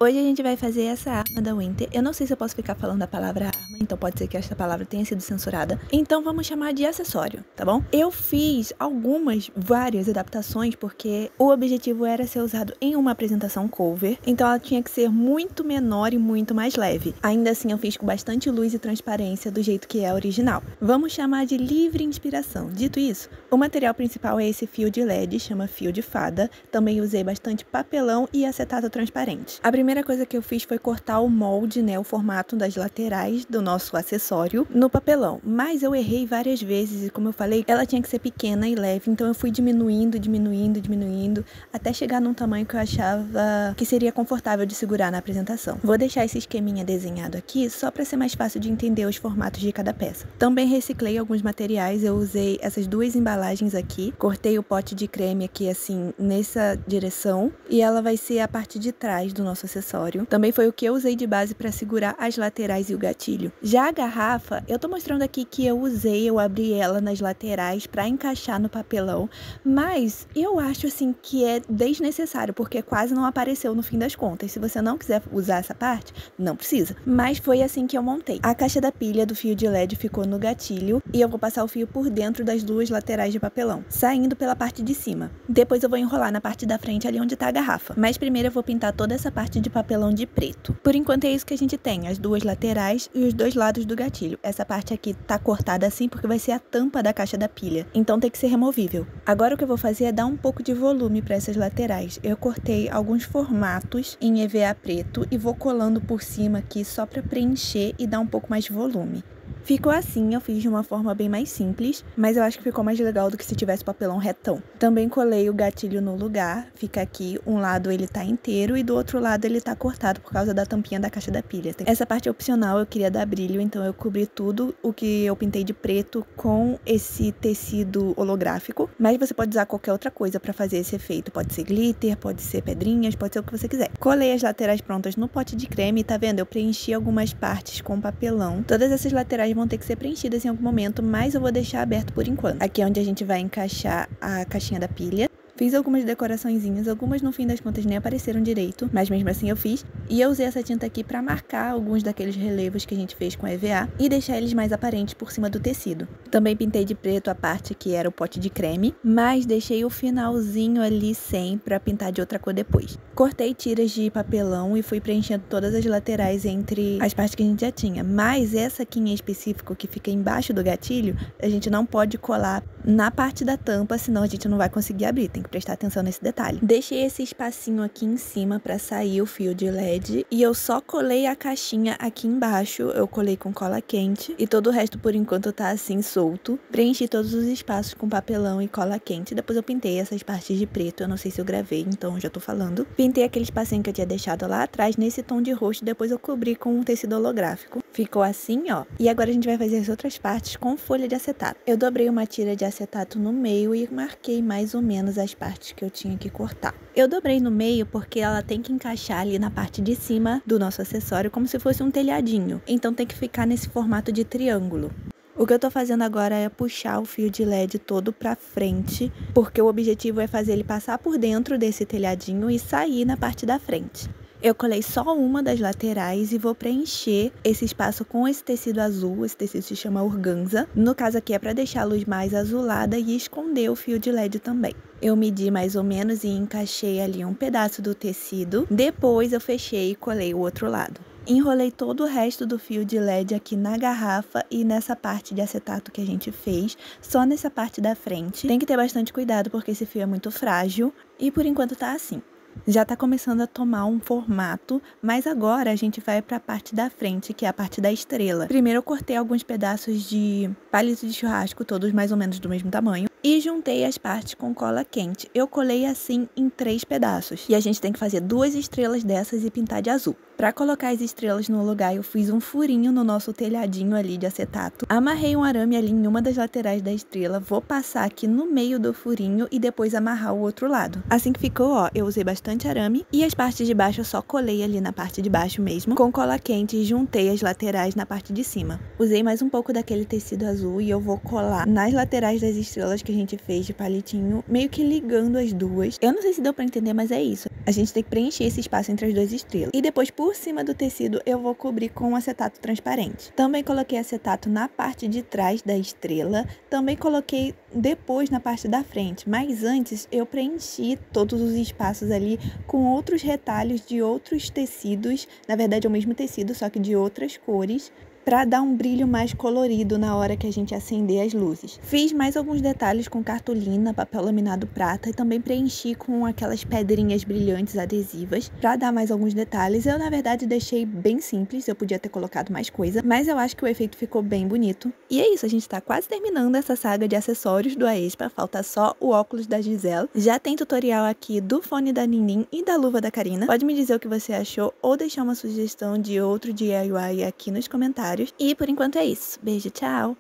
Hoje a gente vai fazer essa arma da Winter. Eu não sei se eu posso ficar falando a palavra arma, então pode ser que esta palavra tenha sido censurada. Então vamos chamar de acessório, tá bom? Eu fiz várias adaptações, porque o objetivo era ser usado em uma apresentação cover, então ela tinha que ser muito menor e muito mais leve. Ainda assim eu fiz com bastante luz e transparência do jeito que é original. Vamos chamar de livre inspiração. Dito isso, o material principal é esse fio de LED, chama fio de fada. Também usei bastante papelão e acetato transparente. A primeira coisa que eu fiz foi cortar o molde, o formato das laterais do nosso acessório no papelão. Mas eu errei várias vezes e, como eu falei, ela tinha que ser pequena e leve, então eu fui diminuindo, até chegar num tamanho que eu achava que seria confortável de segurar na apresentação. Vou deixar esse esqueminha desenhado aqui só para ser mais fácil de entender os formatos de cada peça. Também reciclei alguns materiais, eu usei essas duas embalagens aqui, cortei o pote de creme aqui assim nessa direção e ela vai ser a parte de trás do nosso acessório. Também foi o que eu usei de base para segurar as laterais e o gatilho. Já a garrafa, eu tô mostrando aqui que eu abri ela nas laterais para encaixar no papelão, mas eu acho assim que é desnecessário, porque quase não apareceu no fim das contas. Se você não quiser usar essa parte, não precisa. Mas foi assim que eu montei. A caixa da pilha do fio de LED ficou no gatilho e eu vou passar o fio por dentro das duas laterais de papelão, saindo pela parte de cima. Depois eu vou enrolar na parte da frente, ali onde tá a garrafa. Mas primeiro eu vou pintar toda essa parte de papelão de preto. Por enquanto é isso que a gente tem, as duas laterais e os dois lados do gatilho. Essa parte aqui tá cortada assim porque vai ser a tampa da caixa da pilha, então tem que ser removível. Agora o que eu vou fazer é dar um pouco de volume para essas laterais. Eu cortei alguns formatos em EVA preto e vou colando por cima aqui só para preencher e dar um pouco mais de volume. Ficou assim, eu fiz de uma forma bem mais simples, mas eu acho que ficou mais legal do que se tivesse papelão retão. Também colei o gatilho no lugar, fica aqui, um lado ele tá inteiro e do outro lado ele tá cortado por causa da tampinha da caixa da pilha. Essa parte é opcional, eu queria dar brilho, então eu cobri tudo o que eu pintei de preto com esse tecido holográfico, mas você pode usar qualquer outra coisa para fazer esse efeito, pode ser glitter, pode ser pedrinhas, pode ser o que você quiser. Colei as laterais prontas no pote de creme, tá vendo? Eu preenchi algumas partes com papelão. Todas essas laterais vão ter que ser preenchidas em algum momento, mas eu vou deixar aberto por enquanto. Aqui é onde a gente vai encaixar a caixinha da pilha. Fiz algumas decoraçõezinhas, algumas no fim das contas nem apareceram direito, mas mesmo assim eu fiz. E eu usei essa tinta aqui para marcar alguns daqueles relevos que a gente fez com a EVA e deixar eles mais aparentes por cima do tecido. Também pintei de preto a parte que era o pote de creme, mas deixei o finalzinho ali sem para pintar de outra cor depois. Cortei tiras de papelão e fui preenchendo todas as laterais entre as partes que a gente já tinha, mas essa aqui em específico que fica embaixo do gatilho, a gente não pode colar na parte da tampa, senão a gente não vai conseguir abrir, tem que prestar atenção nesse detalhe. Deixei esse espacinho aqui em cima para sair o fio de LED e eu só colei a caixinha aqui embaixo, eu colei com cola quente e todo o resto por enquanto tá assim solto. Preenchi todos os espaços com papelão e cola quente, depois eu pintei essas partes de preto, eu não sei se eu gravei, então já tô falando. Pintei aquele espacinho que eu tinha deixado lá atrás nesse tom de roxo, depois eu cobri com um tecido holográfico. Ficou assim, ó. E agora a gente vai fazer as outras partes com folha de acetato. Eu dobrei uma tira de acetato no meio e marquei mais ou menos as partes que eu tinha que cortar. Eu dobrei no meio porque ela tem que encaixar ali na parte de cima do nosso acessório como se fosse um telhadinho. Então tem que ficar nesse formato de triângulo. O que eu tô fazendo agora é puxar o fio de LED todo pra frente, porque o objetivo é fazer ele passar por dentro desse telhadinho e sair na parte da frente. Eu colei só uma das laterais e vou preencher esse espaço com esse tecido azul, esse tecido se chama organza. No caso aqui é para deixar a luz mais azulada e esconder o fio de LED também. Eu medi mais ou menos e encaixei ali um pedaço do tecido, depois eu fechei e colei o outro lado. Enrolei todo o resto do fio de LED aqui na garrafa e nessa parte de acetato que a gente fez, só nessa parte da frente. Tem que ter bastante cuidado porque esse fio é muito frágil e por enquanto tá assim. Já tá começando a tomar um formato, mas agora a gente vai para a parte da frente, que é a parte da estrela. Primeiro eu cortei alguns pedaços de palito de churrasco, todos mais ou menos do mesmo tamanho, e juntei as partes com cola quente. Eu colei assim em 3 pedaços. E a gente tem que fazer 2 estrelas dessas e pintar de azul. Para colocar as estrelas no lugar, eu fiz um furinho no nosso telhadinho ali de acetato. Amarrei um arame ali em uma das laterais da estrela, vou passar aqui no meio do furinho e depois amarrar o outro lado. Assim que ficou, ó, eu usei bastante arame e as partes de baixo eu só colei ali na parte de baixo mesmo, com cola quente e juntei as laterais na parte de cima. Usei mais um pouco daquele tecido azul e eu vou colar nas laterais das estrelas que que a gente fez de palitinho, meio que ligando as duas. Eu não sei se deu pra entender, mas é isso. A gente tem que preencher esse espaço entre as duas estrelas. E depois, por cima do tecido, eu vou cobrir com acetato transparente. Também coloquei acetato na parte de trás da estrela. Também coloquei depois na parte da frente. Mas antes, eu preenchi todos os espaços ali com outros retalhos de outros tecidos. Na verdade, é o mesmo tecido, só que de outras cores, para dar um brilho mais colorido na hora que a gente acender as luzes. Fiz mais alguns detalhes com cartolina, papel laminado prata e também preenchi com aquelas pedrinhas brilhantes adesivas para dar mais alguns detalhes. Eu, na verdade, deixei bem simples, eu podia ter colocado mais coisa, mas eu acho que o efeito ficou bem bonito. E é isso, a gente tá quase terminando essa saga de acessórios do Aespa, falta só o óculos da Gisele. Já tem tutorial aqui do fone da Ninim e da luva da Karina. Pode me dizer o que você achou ou deixar uma sugestão de outro DIY aqui nos comentários. E por enquanto é isso. Beijo, tchau!